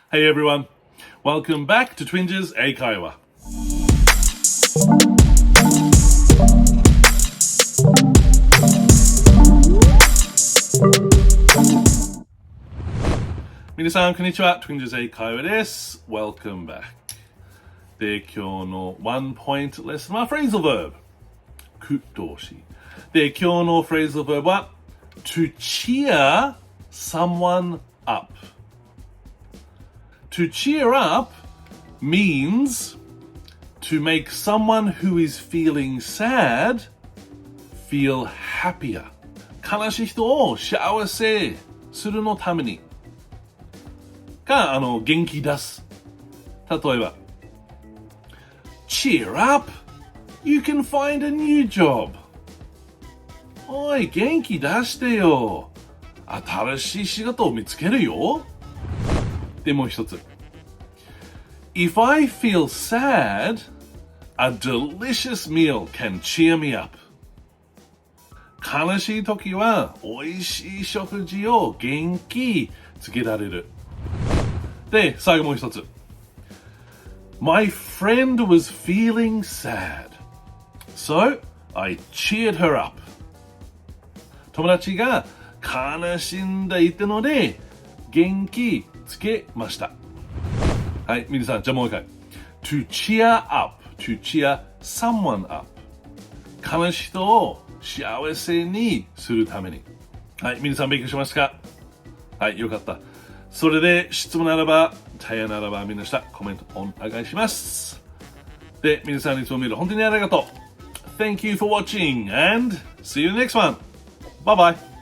Hey everyone, welcome back to Twinges 英会話。皆さんこんにちは、Twinges 英会話です。Welcome back。で、今日のワンポイントレッスンは Phrasal Verb。句動詞。で、今日の Phrasal Verb は to cheer someone up。To cheer up means to make someone who is feeling sad feel happier. 悲しい人を幸せするのためにが元気出す。例えば Cheer up! You can find a new job. おい、元気出してよ。新しい仕事を見つけるよ。でもう一つ。If I feel sad, a delicious meal can cheer me up. 悲しい時は美味しい食事を元気つけられる。で、最後もう一つ。My friend was feeling sad, so I cheered her up. 友達が悲しんでいたので元気つけました。はい、皆さん、じゃあもう一回。To cheer up, to cheer someone up. 悲しい人を幸せにするために。はい、皆さん勉強しますか？はい、よかった。それで質問ならば、さよならばみんなしたコメントお願いします。で、皆さんいつも見る本当にありがとう。Thank you for watching and see you next one. Bye bye.